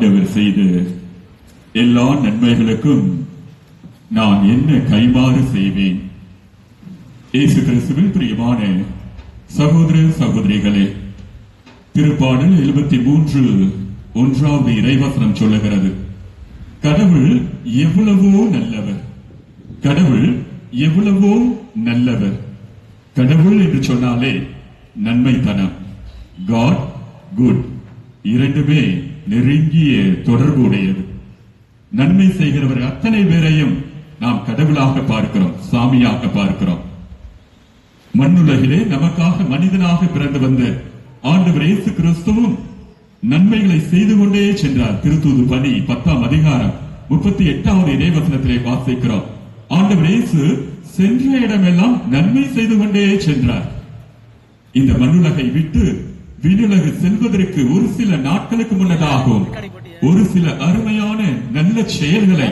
ஆண்டவர் செய்த எல்லா நன்மைகளுக்கும் நான் என்ன கைமாறு செய்வேன்? இயேசு கிறிஸ்துவில் பிரியமான சகோதர சகோதரிகளே, திருப்பாடல் 73:1 இறைவசனம் சொல்லுகிறது, கடவுள் எவ்வளவோ நல்லவர், கடவுள் எவ்வளவோ நல்லவர். கடவுள் என்று சொன்னாலே நன்மைத்தனம், காட் குட், இரண்டுமே நெருங்கிய தொடர்பு உடையது. நன்மை செய்கிறவர் அத்தனை பேரையும் நாம் கடவுளாக பார்க்கிறோம், சாமியாக பார்க்கிறோம். மண்ணுலகிலே நமக்காக மனிதனாக பிறந்து வந்த ஆண்டவர் இயேசு கிறிஸ்துவும் நன்மைகளை செய்து கொண்டே சென்றார். திருத்தூது பணி 10ஆம் அதிகாரம் 38வது இறைவசனத்திலே வாசிக்கிறோம். ஆண்டவர் இயேசு சென்ற இடமெல்லாம் நன்மை செய்து கொண்டே சென்றார். இந்த மண்ணுலகை விட்டு விண்ணுலகு செல்வதற்கு ஒரு சில நாட்களுக்கு முன்னதாகும் ஒரு சில அருமையான நல்ல செயல்களை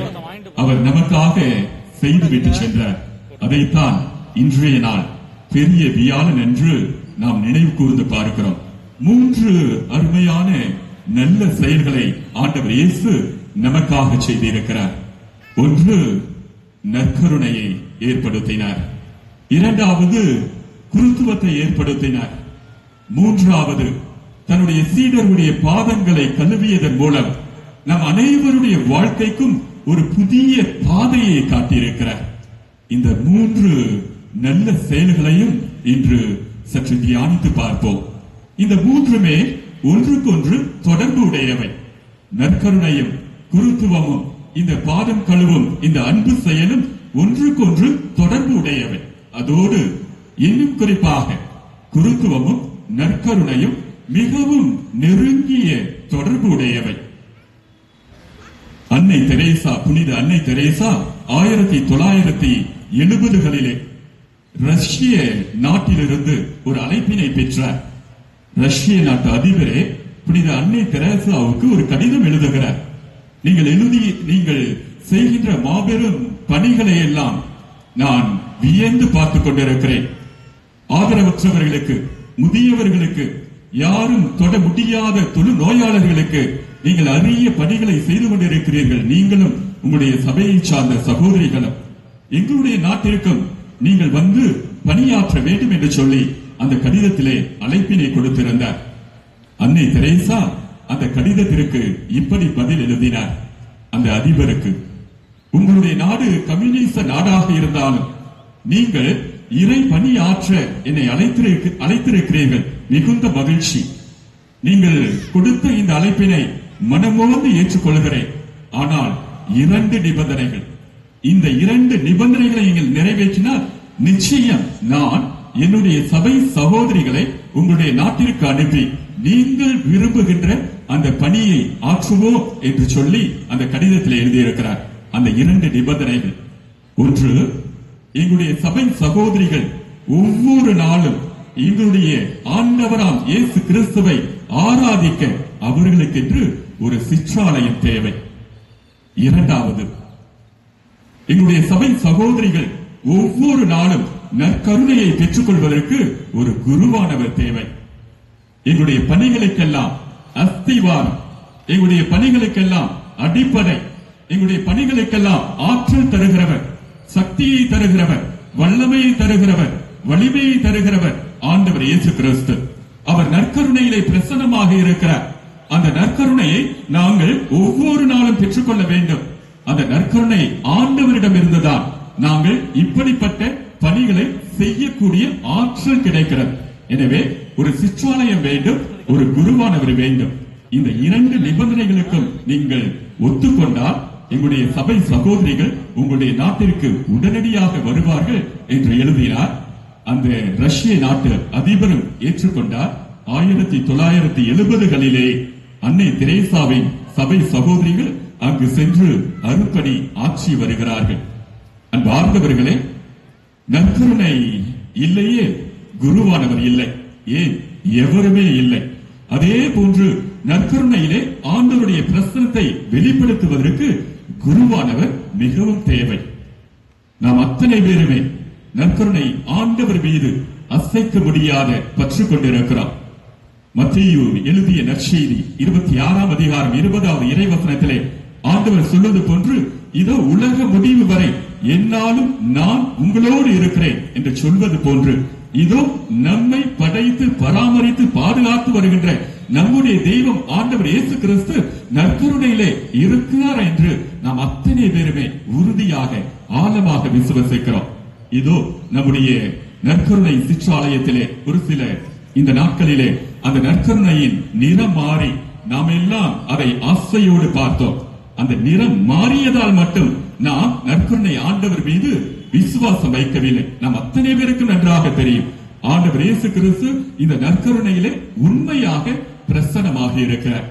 அவர் நமக்காக செய்துவிட்டு சென்றார். அதைத்தான் இன்றைய நாள் பெரிய வியாழன் என்று நாம் நினைவு கூர்ந்து பார்க்கிறோம். 3 அருமையான நல்ல செயல்களை ஆண்டவர் இயேசு நமக்காக செய்திருக்கிறார். 1, நற்கருணையை ஏற்படுத்தினார். 2வது, குருத்துவத்தை ஏற்படுத்தினார். 3வது, தன்னுடைய சீடருடைய பாதங்களை கழுவியதன் மூலம் நம் அனைவருடைய வாழ்க்கைக்கும் ஒரு புதிய பாதையை காட்டியிருக்கிறார். இந்த 3 நல்ல செயல்களையும் இன்று சற்று தியானித்து பார்ப்போம். இந்த 3மே ஒன்றுக்கொன்று தொடர்பு உடையவை. நற்கருணையும் குருத்துவமும் இந்த பாதம் கழுவும் இந்த அன்பு செயலும் ஒன்றுக்கொன்று தொடர்பு உடையவை. அதோடு இன்னும் குறிப்பாக குருத்துவமும் நற்கருணையும் மிகவும் நெருங்கிய தொடர்பு உடையவை. அன்னை தெரேசா, புனித அன்னை தெரேசா 1970களிலே ரஷ்ய நாட்டிலிருந்து ஒரு அழைப்பினை பெற்றார். ரஷ்ய நாட்டு அதிபரே புனித அன்னை தெரேசாவுக்கு ஒரு கடிதம் எழுதுகிறார். நீங்கள் செய்கின்ற மாபெரும் பணிகளை எல்லாம் நான் வியந்து பார்த்துக் கொண்டிருக்கிறேன். ஆதரவற்றவர்களுக்கு, முதியவர்களுக்கு, யாரும் தொட முடியாத தொழு நோயாளர்களுக்கு நீங்கள் அரிய பணிகளை செய்து கொண்டிருக்கிறீர்கள். நீங்களும் உங்களுடைய சபையை சார்ந்த சகோதரிகளும் எங்களுடைய நாட்டிற்கும் நீங்கள் வந்து பணியாற்ற வேண்டும் என்று சொல்லி அந்த கடிதத்திலே அழைப்பினை கொடுத்திருந்தார். அன்னை தெரேசா அந்த கடிதத்திற்கு இப்படி பதில் எழுதினார் அந்த அதிபருக்கு, உங்களுடைய நாடு கம்யூனிச நாடாக இருந்தாலும் நீங்கள் இறை பணியாற்ற என்னை அழைத்திருக்கிறீர்கள், மிகுந்த மகிழ்ச்சி. நீங்கள் கொடுத்த இந்த அழைப்பினை மனமோந்து ஏற்றுக்கொள்கிறேன். ஆனால் 2 நிபந்தனைகள். இந்த 2 நிபந்தனைகளை நீங்கள் நிறைவேற்றினால் நிச்சயம் நான் என்னுடைய சபை சகோதரிகளை உங்களுடைய நாட்டிற்கு அனுப்பி நீங்கள் விரும்புகின்ற அந்த பணியை ஆற்றுவோம் என்று சொல்லி அந்த கடிதத்தில் எழுதியிருக்கிறார். அந்த 2 நிபந்தனைகள். 1, எங்களுடைய சபை சகோதரிகள் ஒவ்வொரு நாளும் எங்களுடைய ஆண்டவராம் இயேசு கிறிஸ்துவை ஆராதிக்க அவர்களுக்கு என்று ஒரு சிற்றாலயம் தேவை. 2வது, எங்களுடைய சபை சகோதரிகள் ஒவ்வொரு நாளும் நற்கருணையை பெற்றுக் கொள்வதற்கு ஒரு குருவானவர் தேவை. எங்களுடைய பணிகளுக்கெல்லாம் அஸ்திவாரம், எங்களுடைய பணிகளுக்கெல்லாம் அடிப்படை, எங்களுடைய பணிகளுக்கெல்லாம் ஆற்றல் தருகிறவர், சக்தியை தருகிறவர், வல்லமையை தருகிறவர், வலிமையை தருகிறவர் ஆண்டவர் இயேசு கிறிஸ்து. அவர் நற்கருணையிலே பிரசன்னமாக இருக்கிறார். அந்த நற்கருணையை நாங்கள் ஒவ்வொரு நாளும் பெற்றுக்கொள்ள வேண்டும். அந்த நற்கருணை ஆண்டவரிடம் இருந்துதான் நாங்கள் இப்படிப்பட்ட பணிகளை செய்யக்கூடிய ஆற்றல் கிடைக்கிறது. எனவே ஒரு சிற்றாலயம் வேண்டும், ஒரு குருவானவர் வேண்டும். இந்த 2 நிபந்தனைகளுக்கும் நீங்கள் ஒத்துக்கொண்டால் எங்களுடைய சபை சகோதரிகள் உங்களுடைய நாட்டிற்கு உடனடியாக வருவார்கள் என்று எழுதினார். அந்த ரஷ்ய நாட்டு அதிபரும் ஏற்றுக்கொண்டார். 1970களிலே அன்னை தெரேசாவின் சபை சகோதரிகள் அங்கு சென்று அருப்பணி ஆட்சி வருகிறார்கள். அன்பார்ந்தவர்களே, நற்கருணை இல்லையே குருவானவர் இல்லை, ஏன் எவருமே இல்லை. அதே போன்று நற்கருணையிலே ஆண்டவருடைய பிரசனத்தை வெளிப்படுத்துவதற்கு குருவானவர் மிகவும் தேவை. நாம் அத்தனை பேருமே நற்கருணை ஆண்டவர் மீது அசைக்க முடியாத பற்று கொண்டிருக்கிறோம். மத்தேயு எழுதிய நற்செய்தி 26ஆம் அதிகாரம் 20வது இறைவசனத்திலே ஆண்டவர் சொல்வது போன்று, இதோ உலக முடிவு வரை என்னாலும் நான் உங்களோடு இருக்கிறேன் என்று சொல்வது போன்று, இதோ நம்மை படைத்து பராமரித்து பாதுகாத்து வருகின்ற நம்முடைய தெய்வம் ஆண்டவர் இயேசு கிறிஸ்து நற்கருணையிலே இருக்கிறார் என்று நாம் அத்தனை பேருமே உறுதியாக ஆழமாக விசுவசிக்கிறோம். இதோ நம்முடைய நற்கருணை சிற்றாலயத்திலே ஒரு சில இந்த நாட்களிலே அந்த நற்கருணையின் நிறம் மாறி நாம் எல்லாம் அதை ஆசையோடு பார்த்தோம். அந்த நிறம் மாறியதால் மட்டும் நாம் நற்கருணை ஆண்டவர் மீது விசுவாசம் வைக்கவில்லை. நாம் அத்தனை பேருக்கும் நன்றாக தெரியும், ஆண்டவர் இயேசு கிறிஸ்து இந்த நற்கருணையிலே உண்மையாக பிரசன்னமாக இருக்கிறார்.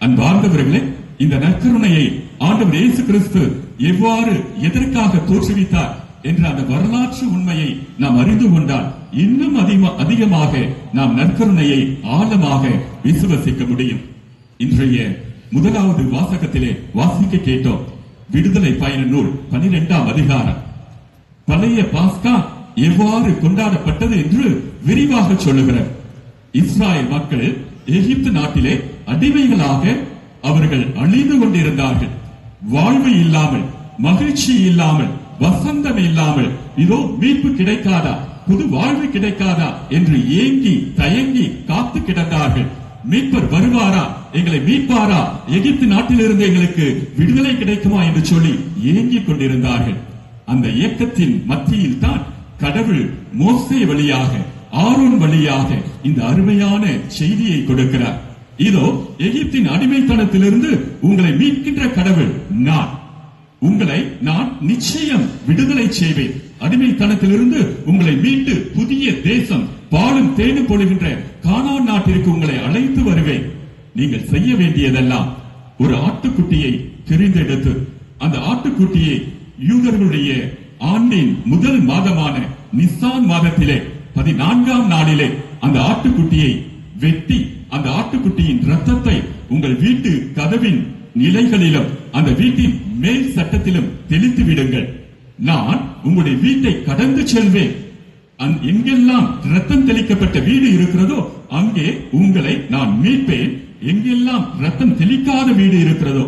அன்பார்ந்தவர்களே, இந்த நற்கருணையை ஆண்டவர் இயேசு கிறிஸ்து எவ்வாறு எதற்காக தோற்றுவித்தார் என்ற அந்த வரலாற்று உண்மையை நாம் அறிந்து கொண்டால் இன்னும் அதிகமாக நாம் நற்கருணையை ஆழமாக விசுவசிக்க முடியும். இன்றைய முதலாவது வாசகத்திலே வாசிக்க கேட்டோம். விடுதலை பயண நூல் 12ஆம் அதிகாரம் பழைய பாஸ்கா எவ்வாறு கொண்டாடப்பட்டது என்று விரிவாக சொல்லுகிறார். இஸ்ராயல் மக்கள் எகிப்து நாட்டிலே அடிமைகளாக அவர்கள் அழிந்து கொண்டிருந்தார்கள். வாழ்வு இல்லாமல், மகிழ்ச்சி இல்லாமல், வசந்தம் இல்லாமல், இதோ மீட்பு கிடைக்காதா, புது வாழ்வு கிடைக்காதா என்று ஏங்கி தயங்கி காத்து கிடந்தார்கள். மீட்பர் வருவாரா, எங்களை மீட்பாரா, எகிப்து நாட்டிலிருந்து எங்களுக்கு விடுதலை கிடைக்குமா என்று சொல்லி ஏங்கிக் கொண்டிருந்தார்கள். அந்த இயக்கத்தின் மத்தியில் தான் கடவுள் மோசே வழியாக, ஆரோன் வழியாக இந்த அருமையான செய்தியை கொடுக்கிறார். இதோ எகிப்தின் அடிமைத்தனத்திலிருந்து உங்களை மீட்கின்ற கடவுள் நான், உங்களை நான் நிச்சயம் விடுதலை செய்வேன், அடிமைத்தனத்திலிருந்து உங்களை மீட்டு புதிய தேசம் பாலும் தேனும் பொழுகின்ற கானான் நாட்டிற்கு உங்களை அழைத்து வருவேன். நீங்கள் செய்ய வேண்டியதெல்லாம் ஒரு ஆட்டுக்குட்டியை தெரிந்தெடுத்து அந்த ஆட்டுக்குட்டியை யூதர்களுடைய ஆண்டின் முதல் மாதமான நிசான் மாதத்திலே 14ஆம் நாளிலே அந்த ஆட்டுக்குட்டியை வெட்டி அந்த ஆட்டுக்குட்டியின் இரத்தத்தை உங்கள் வீட்டு கதவின் நிலைகளிலும் அந்த வீட்டின் மேல் சட்டத்திலும் தெளித்து விடுங்கள். நான் உங்களுடைய வீட்டை கடந்து செல்வேன். எங்கெல்லாம் ரத்தம் தெளிக்கப்பட்ட வீடு இருக்கிறதோ அங்கே உங்களை நான் மீட்பேன். எங்கெல்லாம் ரத்தம் தெளிக்காத வீடு இருக்கிறதோ,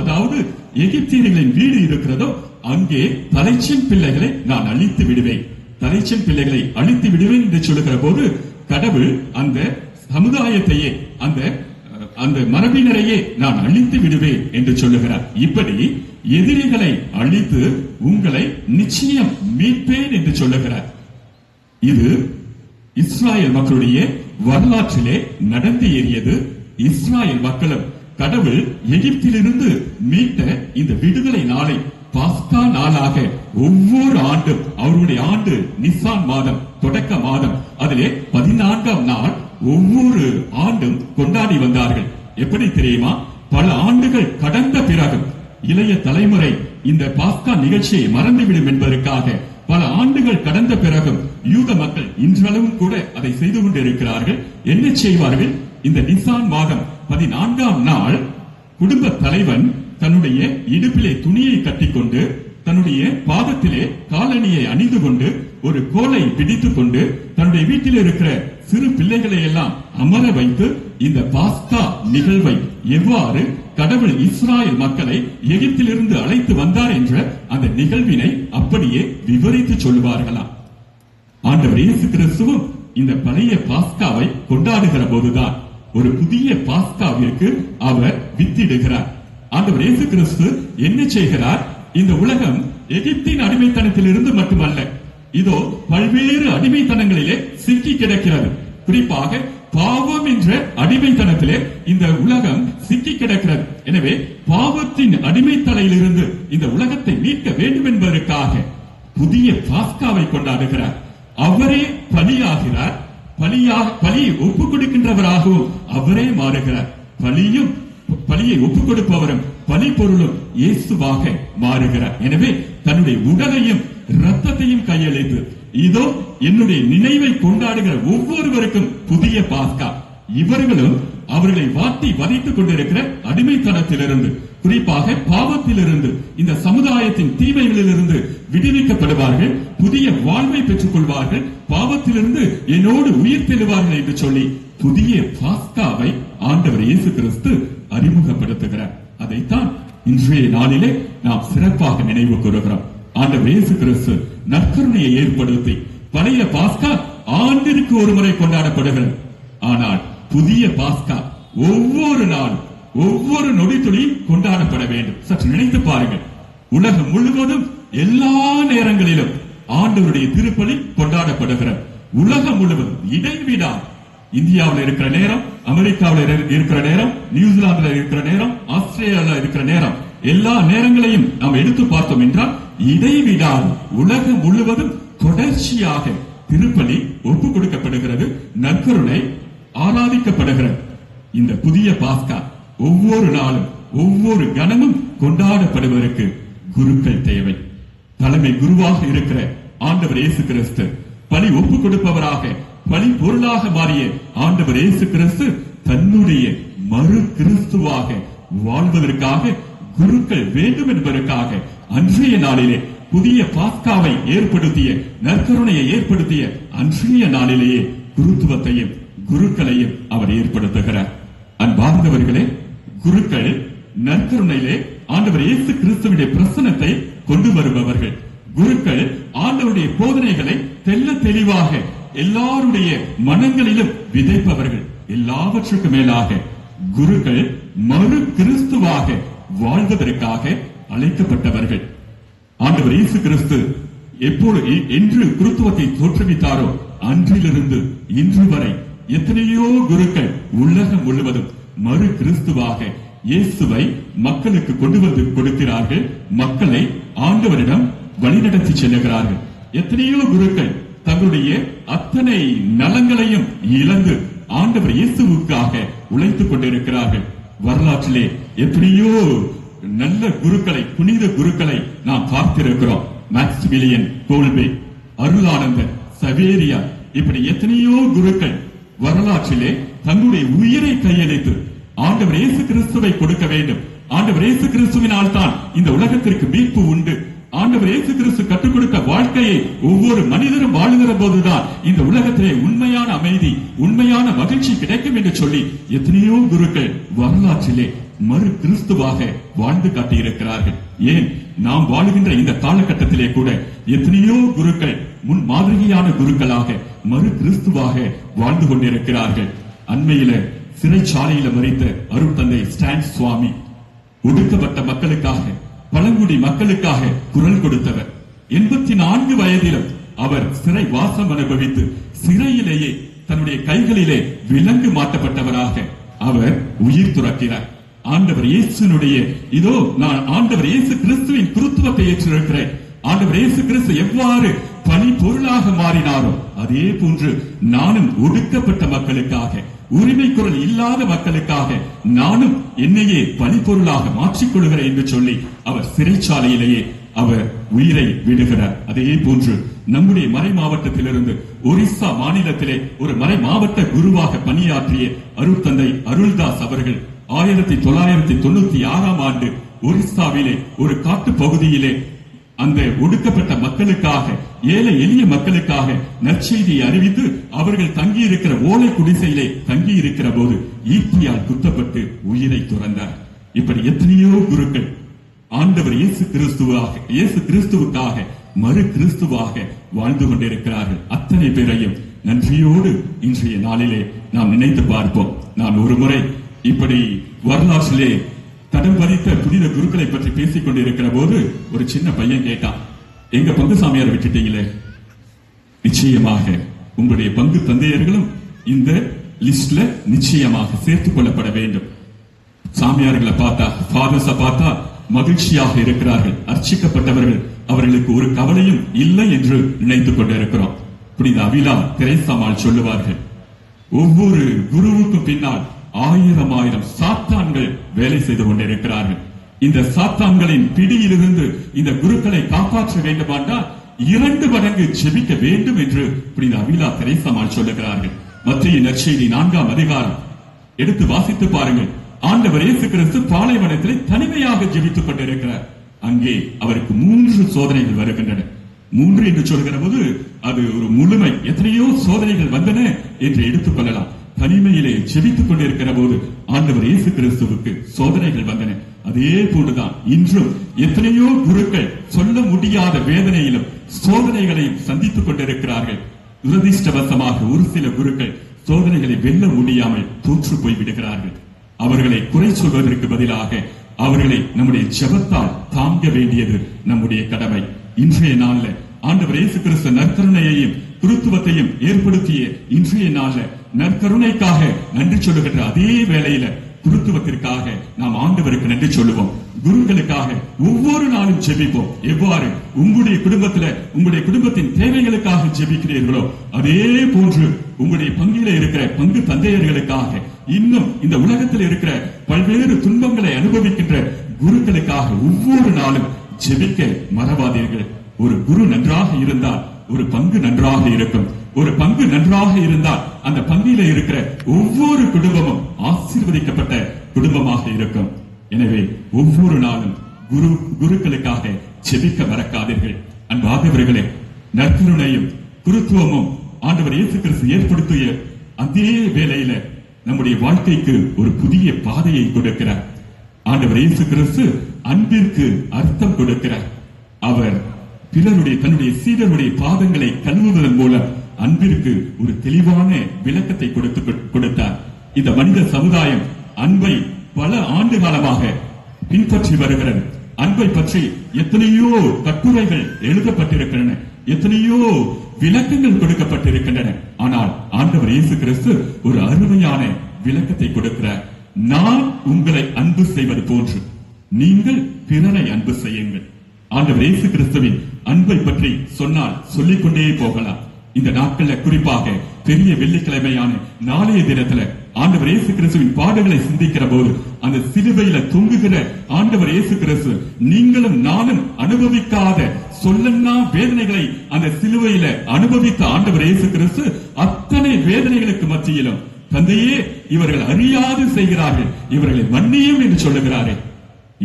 அதாவது எகிப்தியர்களின் வீடு இருக்கிறதோ அங்கே தலைச்சன் பிள்ளைகளை நான் அழித்து விடுவேன். தலைச்சன் பிள்ளைகளை அழித்து விடுவேன் என்று சொல்லுகிற போது கடவுள் அந்த சமுதாயத்தையே, அந்த மரபினரையே நான் அழித்து விடுவேன் என்று சொல்லுகிறார். இப்படி எதிரிகளை அழித்து உங்களை நிச்சயம் மீட்பேன் என்று சொல்லுகிறார். இது இஸ்ராயல் மக்களுடைய வரலாற்றிலே நடந்து ஏறியது. இஸ்ராயல் மக்களும் கடவுள் எகிப்திலிருந்து மீட்ட இந்த விடுதலை நாளை பாஸ்கா நாளாக ஒவ்வொரு ஆண்டும், அவருடைய ஆண்டு நிசான் மாதம் தொடக்க மாதம், அதிலே 14ஆம் நாள் ஒவ்வொரு ஆண்டும் கொண்டாடி வந்தார்கள். எப்படி தெரியுமா? பல ஆண்டுகள் கடந்த பிறகு இளைய தலைமுறை இந்த பாஸ்கா நிகழ்ச்சியை மறந்துவிடும் என்பதற்காக பல ஆண்டுகள் கடந்த பிறகும் யூத மக்கள் இன்றளவும் கூட அதை செய்து கொண்டிருக்கிறார்கள். என்ன செய்வார்கள்? இந்த நிசான் மாதம் 14ஆம் நாள் குடும்ப தலைவன் தன்னுடைய இடுப்பிலே துணியை கட்டிக்கொண்டு, தன்னுடைய பாதத்திலே காலணியை அணிந்து கொண்டு, ஒரு கோலை பிடித்துக் கொண்டு தன்னுடைய வீட்டில் இருக்கிற சிறு பிள்ளைகளை எல்லாம் அமர வைத்து இந்த பாஸ்கா நிகழ்வை, எவ்வாறு கடவுள் இஸ்ராயல் மக்களை எகிப்திலிருந்து அழைத்து வந்தார் என்ற அந்த நிகழ்வினை அப்படியே விவரித்து சொல்லுவார்களாம். ஆண்டவர் இயேசு கிறிஸ்துவும் இந்த பழைய பாஸ்காவை கொண்டாடுகிற போதுதான் ஒரு புதிய பாஸ்காவிற்கு அவர் வித்திடுகிறார். ஆண்டவர் இயேசு கிறிஸ்து என்ன செய்கிறார்? இந்த உலகம் எகிப்தின் அடிமைத்தனத்திலிருந்து மட்டுமல்ல, இதோ பல்வேறு அடிமைத்தனங்களிலே சிக்கி கிடக்கிறது. குறிப்பாக பாவம் என்ற அடிமைத்தனத்திலே இந்த உலகம் சிக்கி கிடக்கிறது. எனவே பாவத்தின் அடிமைத்தலையிலிருந்து இந்த உலகத்தை மீட்க வேண்டும் என்பதற்காக புதிய பாஸ்காவை கொண்டாடுகிறார். அவரே பலியாகிறார். பலியை ஒப்புக் கொடுக்கின்றவராகவும் அவரே மாறுகிறார். பலியை ஒப்புக் கொடுப்பவரும் பலி பொருளும் இயேசுவாக மாறுகிறார். எனவே தன்னுடைய உடலையும் இரத்தத்தையும் கையளித்து, இதோ என்னுடைய நினைவை கொண்டாடுகிற ஒவ்வொருவருக்கும் புதிய பாஸ்கா. இவர்களும் அவர்களை வாட்டி வதைத்துக் கொண்டிருக்கிற அடிமைத்தனத்திலிருந்து, குறிப்பாக பாவத்திலிருந்து, இந்த சமுதாயத்தின் தீமைகளிலிருந்து விடுவிக்கப்படுவார்கள், புதிய வாழ்வை பெற்றுக் கொள்வார்கள், பாவத்திலிருந்து என்னோடு உயிர் தெழுவார்கள் என்று சொல்லி புதிய பாஸ்காவை ஆண்டவர் இயேசு கிறிஸ்து அறிமுகப்படுத்துகிறார். அதைத்தான் இன்றைய நாளிலே நாம் சிறப்பாக நினைவு கூறுகிறோம். ஆண்டவர் இயேசு கிறிஸ்து நற்கருணையை ஏற்படுத்தி பழைய பாஸ்கா ஆண்டிற்கு ஒரு முறை கொண்டாடப்படுகிறது. ஆனால் புதிய பாஸ்கா ஒவ்வொரு நாளும் ஒவ்வொரு நொடித்துளியும் கொண்டாடப்பட வேண்டும். சற்று நினைத்து பாருங்கள், உலகம் முழுவதும் எல்லா நேரங்களிலும் ஆண்டவருடைய திருப்பலி கொண்டாடப்படுகிறது. உலகம் முழுவதும் இடைவிடா, இந்தியாவில் இருக்கிற நேரம், அமெரிக்காவில் இருக்கிற நேரம், நியூசிலாந்துல இருக்கிற நேரம், ஆஸ்திரேலியாவில் இருக்கிற நேரம், எல்லா நேரங்களையும் நாம் எடுத்து பார்த்தோம் என்றால் இடைவிடாது உலகம் முழுவதும் தொடர்ச்சியாக திருப்பலி ஒப்புக் கொடுக்கப்படுகிறது, நற்கருணை ஆராதிக்கப்படுகிறது. இந்த புதிய பாஸ்கா ஒவ்வொரு நாளும் ஒவ்வொரு கணமும் கொண்டாடப்படுவதற்கு குருக்கள் தேவை. தலைமை குருவாக இருக்கிற ஆண்டவர் இயேசு கிறிஸ்து, பலி ஒப்புக் கொடுப்பவராக பலி பொருளாக மாறிய ஆண்டவர் இயேசு கிறிஸ்து தன்னுடைய மறு கிறிஸ்துவாக வாழ்வதற்காக குருக்கள் வேண்டும் என்பதற்காக அன்றைய நாளிலே புதிய பாஸ்காவை ஏற்படுத்திய, நற்கருணையை ஏற்படுத்திய அன்றைய நாளிலேயே குருத்துவத்தையும் குருக்களையும் அவர் ஏற்படுத்துகிறார். அன்பார்ந்தவர்களே, குருக்கள் நற்கருணையிலே ஆண்டவர் இயேசு கிறிஸ்துவினுடைய பிரசன்னத்தை கொண்டு வருபவர்கள். குருக்கள் ஆண்டவருடைய போதனைகளை தெல்ல தெளிவாக எல்லாருடைய மனங்களிலும் விதைப்பவர்கள். எல்லாவற்றுக்கும் மேலாக குருக்கள் மறு கிறிஸ்துவாக வாழ்வதற்காக அழைக்கப்பட்டவர்கள். ஆண்டவர் இயேசு கிறிஸ்து எப்பொழுது என்று குருத்துவத்தை தோற்றுவித்தாரோ அன்றிலிருந்து இன்று வரை எத்தனையோ குருக்கள் உலகம் முழுவதும் மறு கிறிஸ்துவாக இயேசுவை மக்களுக்கு கொண்டு வந்து கொடுக்கிறார்கள். மக்களை ஆண்டவரிடம் வழிநடத்தி செல்லுகிறார்கள். எத்தனையோ குருக்கள் தங்களுடைய அத்தனை நலங்களையும் இழந்து ஆண்டவர் இயேசுவுக்காக உழைத்துக் கொண்டிருக்கிறார்கள். வரலாற்றிலே எத்தனையோ நல்ல குருக்களை, புனித குருக்களை நாம் பார்த்திருக்கிறோம். மேக்சிமிலியன் கோல்பே, அருளானந்தர், சவேரியா, இப்படி எத்தனையோ குருக்கள் வரலாற்றிலே தங்களுடைய உயிரை கையளித்து ஆண்டவர் இயேசு கிறிஸ்துவை கொடுக்க வேண்டும். ஆண்டவர் இயேசு கிறிஸ்துவினால் தான் இந்த உலகத்திற்கு மீட்பு உண்டு. ஆண்டவர் இயேசு கிறிஸ்து கற்றுக் கொடுத்த வாழ்க்கையை ஒவ்வொரு மனிதரும் வாழுகிற போதுதான் இந்த உலகத்திலே உண்மையான அமைதி, உண்மையான மகிழ்ச்சி கிடைக்கும் என்று சொல்லி எத்தனையோ குருக்கள் வரலாற்றிலே மறு கிறிஸ்துவாக வாழ்ந்து காட்டியிருக்கிறார்கள். ஏன் நாம் வாழுகின்ற இந்த காலகட்டத்திலே கூட எத்தனையோ குருக்கள் முன் மாதிரியான குருக்களாக மறு கிறிஸ்துவாக வாழ்ந்து கொண்டிருக்கிறார்கள். அண்மையில சிறைச்சாலையில மறித்த அருட்தந்தை ஸ்டான் சுவாமி ஒடுக்கப்பட்ட மக்களுக்காக, பழங்குடி மக்களுக்காக குரல் கொடுத்தவர். 84 வயதிலும் அவர் சிறை வாசம் அனுபவித்து சிறையிலேயே தன்னுடைய கைகளிலே விலங்கு மாட்டப்பட்டவராக அவர் உயிர் துறக்கிறார். ஆண்டவர் இயேசுனுடைய, இதோ நான் ஆண்டவர் இயேசு கிறிஸ்துவின் குருத்துவத்தை ஏற்றிருக்கிறேன். ஆண்டவர் இயேசு கிறிஸ்து எவ்வாறு பணி பொருளாக மாறினாரோ அதே போன்று நானும் ஒடுக்கப்பட்ட மக்களுக்காக, உரிமை குரல் இல்லாத மக்களுக்காக நானும் என்னையே பணி பொருளாக மாற்றிக்கொள்கிறேன் என்று சொல்லி அவர் சிறைச்சாலையிலேயே அவர் உயிரை விடுகிறார். அதே போன்று நம்முடைய மறை மாவட்டத்திலிருந்து ஒரிசா மாநிலத்திலே ஒரு மறை மாவட்ட குருவாக பணியாற்றிய அருட்தந்தை அருள்தாஸ் அவர்கள் 1996 ஆண்டு ஒரிசாவிலே ஒரு காட்டு பகுதியிலே அந்த ஒடுக்கப்பட்ட மக்களுக்காக, ஏழை எளிய மக்களுக்காக நற்செய்தியை அறிவித்து அவர்கள் தங்கி இருக்கிற ஓலை குடிசையிலே தங்கி இருக்கிற போது ஈட்டியால் குத்தப்பட்டு உயிரை துறந்தார். இப்படி எத்தனையோ குருக்கள் ஆண்டவர் இயேசு கிறிஸ்துவுக்காக மறு கிறிஸ்துவாக வாழ்ந்து கொண்டிருக்கிறார்கள். அத்தனை பேரையும் நன்றியோடு இன்றைய நாளிலே நாம் நினைத்து பார்ப்போம். நான் ஒரு முறை இப்படி வரலாற்றிலே தடம் பதித்த புனித குருக்களை பற்றி பேசிக் கொண்டிருக்கிற போது ஒரு சின்ன பையன் கேட்டான், எங்க பங்கு சாமியார் விட்டுட்டீங்களே? நிச்சயமாக உங்களுடைய பங்கு தந்தையர்களும் இந்த லிஸ்ட்ல நிச்சயமாக சேர்த்துக் கொள்ளப்பட வேண்டும். சாமியார்களை பார்த்தா, ஃபாதர்ஸ பார்த்தா மகிழ்ச்சியாக இருக்கிறார்கள். அர்ச்சிக்கப்பட்டவர்கள், அவர்களுக்கு ஒரு கவலையும் இல்லை என்று நினைத்துக் கொண்டிருக்கிறோம். புனித அவிலா தெரேசாமால் சொல்லுவார்கள், ஒவ்வொரு குருவுக்கும் பின்னால் 1000 சாத்தான்கள் வேலை செய்து கொண்டிருக்கிறார்கள். இந்த சாத்தான்களின் பிடியிலிருந்து இந்த குருக்களை காப்பாற்ற வேண்டுமானால் 2 மடங்கு ஜெபிக்க வேண்டும் என்று புனித அவிலா தெரேசாமால் சொல்லுகிறார்கள். மத்திய நற்செய்தி 4ஆம் அதிகாரம் எடுத்து வாசித்து பாருங்கள். ஆண்டவர் இயேசு கிறிஸ்து பாலைவனத்திலே தனிமையாக ஜெபித்துக் கொண்டிருக்கிறார். அங்கே அவருக்கு 3 சோதனைகள் வருகின்றன. 3 என்று சொல்கிற போது அது ஒரு முழுமை. எத்தனையோ சோதனைகள் வந்தன என்று எடுத்துக் கொள்ளலாம். தனிமையிலே ஜெபித்துக் கொண்டிருக்கிற போது ஆண்டவர் இயேசு கிறிஸ்துவுக்கு சோதனைகள் வந்தன. அதே போன்றுதான் இன்றும் எத்தனையோ குருக்கள் சொல்ல முடியாத வேதனையிலும் சோதனைகளையும் சந்தித்துக் கொண்டிருக்கிறார்கள். துரதிர்ஷ்டவசமாக ஒரு சில குருக்கள் சோதனைகளை வெல்ல முடியாமல் தோற்று போய் விடுகிறார்கள். அவர்களை குறை சொல்வதற்கு பதிலாக அவர்களை நம்முடைய ஜெபத்தால் தாங்க வேண்டியது நம்முடைய கடமை. இன்றைய நாள்ல ஆண்டவர் இயேசு கிறிஸ்து நற்கருணையையும் குருத்துவத்தையும் ஏற்படுத்திய இன்றைய நாள்ல நற்கருணைக்காக நன்றி சொல்லுகின்ற அதே வேளையில குருத்துவத்திற்காக நாம் ஆண்டவருக்கு நன்றி சொல்லுவோம். குருக்களுக்காக ஒவ்வொரு நாளும் ஜெபிப்போம். எவ்வாறு உங்களுடைய குடும்பத்தின் தேவைகளுக்காக ஜெபிக்கிறீர்களோ அதே போன்று உங்களுடைய பங்கில இருக்கிற பங்கு தந்தையர்களுக்காக, இன்னும் இந்த உலகத்தில் இருக்கிற பல்வேறு துன்பங்களை அனுபவிக்கின்ற குருக்களுக்காக ஒவ்வொரு நாளும் ஜெபிக்க மறவாதீர்கள். ஒரு குரு நன்றாக இருந்தால் ஒரு பங்கு நன்றாக இருக்கும். ஒரு பங்கு நன்றாக இருந்தால் அந்த பங்கில இருக்கிற ஒவ்வொரு குடும்பமும் ஆசீர்வதிக்கப்பட்ட குடும்பமாக இருக்கும். எனவே ஒவ்வொரு நாளும் குருக்களுக்காக ஜெபிக்க மறக்காதீர்கள். அன்பார்ந்தவர்களே, நற்கருணையும் குருத்துவமும் ஆண்டவர் இயேசு கிறிஸ்து ஏற்படுத்திய அதே வேளையில நம்முடைய வாழ்க்கைக்கு ஒரு புதிய பாதையை கொடுக்கிறார். ஆண்டவர் இயேசு கிறிஸ்து அன்பிற்கு அர்த்தம் கொடுக்கிறார். அவர் தன்னுடைய சீடருடைய பாதங்களை கழுவுவதன் மூலம் அன்பிற்கு ஒரு தெளிவான விளக்கத்தை கொடுத்தார். இந்த மனித சமுதாயம் அன்பை பல ஆண்டு காலமாக பின்பற்றி வருகிறது. அன்பை பற்றி எத்தனையோ கட்டுரைகள் எழுதப்பட்டிருக்கின்றன, எத்தனையோ விளக்கங்கள் கொடுக்கப்பட்டிருக்கின்றன. ஆனால் ஆண்டவர் இயேசு கிறிஸ்து ஒரு அருமையான விளக்கத்தை கொடுக்கிறார். நான் உங்களை அன்பு செய்வது போன்று நீங்கள் பிறரை அன்பு செய்யுங்கள். ஆண்டவர் இயேசு கிறிஸ்துவின் அன்பை பற்றி சொன்னால் சொல்லிக்கொண்டே போகலாம். இந்த நாட்கள்ல குறிப்பாக பெரிய வெள்ளிக்கிழமையான நாளைய தினத்துல ஆண்டவர் இயேசு கிறிஸ்துவின் பாடுகளை சிந்திக்கிற போது அந்த சிலுவையில தொங்குகிற ஆண்டவர் இயேசு கிறிஸ்து நீங்களும் நானும் அனுபவிக்காத சொல்லன்னா வேதனைகளை அந்த சிலுவையில அனுபவித்த ஆண்டவர் இயேசு கிறிஸ்து அத்தனை வேதனைகளுக்கு மத்தியிலும் தந்தையே இவர்கள் அறியாது செய்கிறார்கள், இவர்களை மன்னியும் என்று சொல்லுகிறாரே.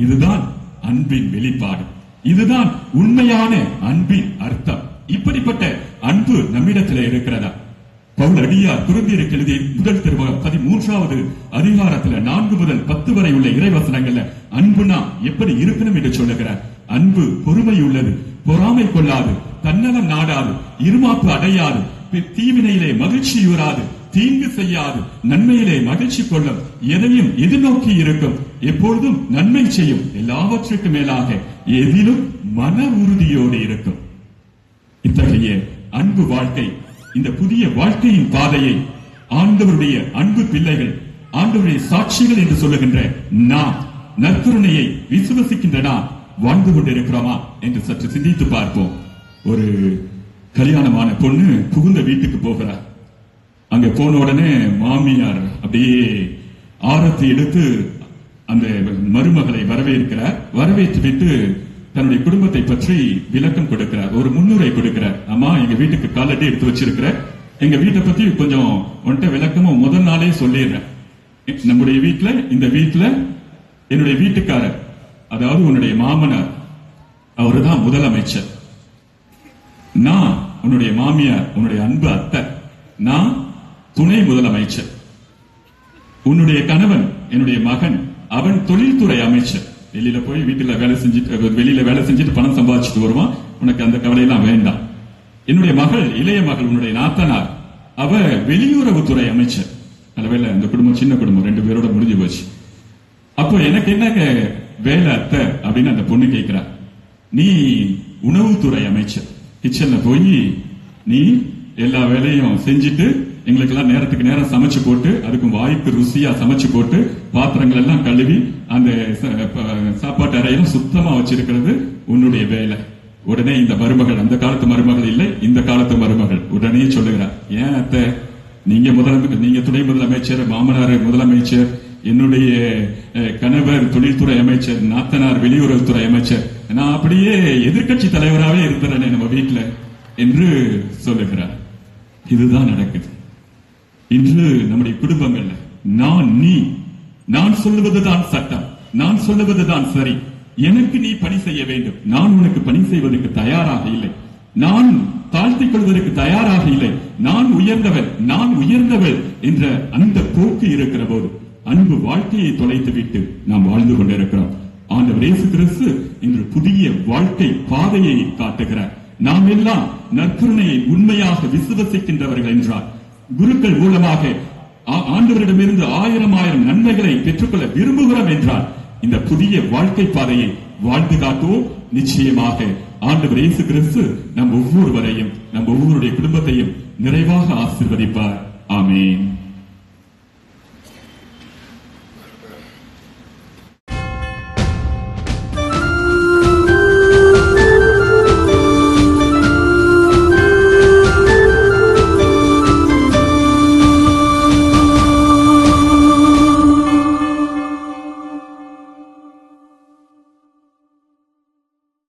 இதுதான் அன்பின் வெளிப்பாடு. இதுதான் உண்மையான அன்பின் அர்த்தம். இப்படிப்பட்ட அன்பு நம்மிடத்தில் இருக்கிறதா? பவுல் அடியார் கொரிந்தியருக்கு எழுதிய முதல் திருமுகம் 13வது அதிகாரத்துல 4 முதல் 10 வரை உள்ள இறைவசனங்கள்ல அன்புனா எப்படி இருக்கணும் என்று சொல்லுகிறார். அன்பு பொறுமை உள்ளது, பொறாமை கொள்ளாது, தன்னலம் நாடாது, இருமாப்பு அடையாது, தீவினையிலே மகிழ்ச்சியுறாது, தீங்கு செய்யாது, நன்மையிலே மகிழ்ச்சி கொள்ளும், எதையும் எதிர்நோக்கி இருக்கும், எப்பொழுதும் நன்மை செய்யும், எல்லாவற்றுக்கு மேலாக எதிலும் மன உறுதியோடு இருக்கும். இத்தகைய அன்பு வாழ்க்கை, இந்த புதிய வாழ்க்கையின் பாதையை ஆண்டவருடைய அன்பு பிள்ளைகள், ஆண்டவருடைய சாட்சிகள் என்று சொல்லுகின்ற நாம் நற்கருணையை விசுவசிக்கின்ற நாம் வாழ்ந்து கொண்டிருக்கிறோமா என்று சற்று சிந்தித்து பார்ப்போம். ஒரு கல்யாணமான பொண்ணு புகுந்த வீட்டுக்கு போகிறார். அங்க போன உடனே மாமியார் அப்படியே ஆரத்தி எடுத்து அந்த மருமகளை வரவேற்கிறார். வரவேற்று விட்டு தன்னுடைய குடும்பத்தை பற்றி விளக்கம் கொடுக்கிறார், ஒரு முன்னுரை கொடுக்கிறார். அம்மா, எங்க வீட்டுக்கு காலடி எடுத்து வச்சிருக்கிற, எங்க வீட்டை பத்தி கொஞ்சம் ஒன்ட்ட விளக்கமும் முதல் நாளே சொல்லிடுறேன். நம்முடைய வீட்டுல, இந்த வீட்டுல என்னுடைய வீட்டுக்காரர், அதாவது உன்னுடைய மாமனார், அவருதான் முதலமைச்சர். நான் உன்னுடைய மாமியார், உன்னுடைய அன்பு அத்தை, நான் துணை முதலமைச்சர். உன்னுடைய கணவன் என்னுடைய மகன், அவன் தொழில்துறை அமைச்சர். வெளியில போய் வெளியில வேலை செஞ்சுட்டு பணம் சம்பாதிச்சுட்டு வருவான், உனக்கு அந்த கவலையெல்லாம் வேண்டாம். என்னுடைய மகள், இளைய மகள், உன்னுடைய நாத்தனார், அவ வெளியுறவுத்துறை அமைச்சர். நல்லவேளை அந்த குடும்பம் சின்ன குடும்பம், 2 பேரோட முடிஞ்சு போச்சு. அப்போ எனக்கு என்ன வேலை அத்தை அப்படின்னு அந்த பொண்ணு கேட்கிறா. நீ உணவுத்துறை அமைச்சர், கிச்சன்ல போய் நீ எல்லா வேலையும் செஞ்சுட்டு எங்களுக்கெல்லாம் நேரத்துக்கு நேரம் சமைச்சு போட்டு, அதுக்கும் வாய்ப்பு ருசியா சமைச்சு போட்டு, பாத்திரங்கள் எல்லாம் கழுவி அந்த சாப்பாட்டு அறையெல்லாம் சுத்தமா வச்சிருக்கிறது உன்னுடைய வேலை. உடனே இந்த மருமகள், அந்த காலத்து மருமகள் இல்லை, இந்த காலத்து மருமகள் உடனே சொல்லுகிறார், ஏன் அத்தை, நீங்க துணை முதலமைச்சர், மாமனார் முதலமைச்சர், என்னுடைய கணவர் தொழில்துறை அமைச்சர், நாத்தனார் வெளியுறவுத்துறை அமைச்சர், நான் அப்படியே எதிர்கட்சி தலைவராகவே இருக்கிறேன் நம்ம வீட்டுல என்று சொல்லுகிறார். இதுதான் நடக்குது இன்று நம்முடைய குடும்பங்கள்ல. நான் சொல்லுவதுதான் சட்டம், நான் சொல்லுவதுதான் சரி, எனக்கு நீ பணி செய்ய வேண்டும், நான் உனக்கு பணி செய்வதற்கு தயாராக இல்லை, நான் தாழ்த்திக் கொள்வதற்கு தயாராக இல்லை. நான் உயர்ந்தவன், நான் உயர்ந்தவள் என்ற அந்த போக்கு இருக்கிற போது அன்பு வாழ்க்கையை தொலைத்துவிட்டு நாம் வாழ்ந்து கொண்டிருக்கிறோம். ஆண்டவர் இயேசு கிறிஸ்து இன்று புதிய வாழ்க்கை பாதையை காட்டுகிறார். நாம் எல்லாம் நற்கருணையை உண்மையாக விசுவசிக்கின்றவர்கள் என்றார். குருக்கள் மூலமாக ஆண்டவரிடமிருந்து 1000 நன்மைகளை பெற்றுக்கொள்ள விரும்புகிறோம் என்றார். இந்த புதிய வாழ்க்கை பாதையை வாழ்ந்து காட்டுவோம். நிச்சயமாக ஆண்டவர் இயேசு கிறிஸ்து நம் ஒவ்வொருவரையும், நம் ஒவ்வொருடைய குடும்பத்தையும் நிறைவாக ஆசீர்வதிப்பார். ஆமென்.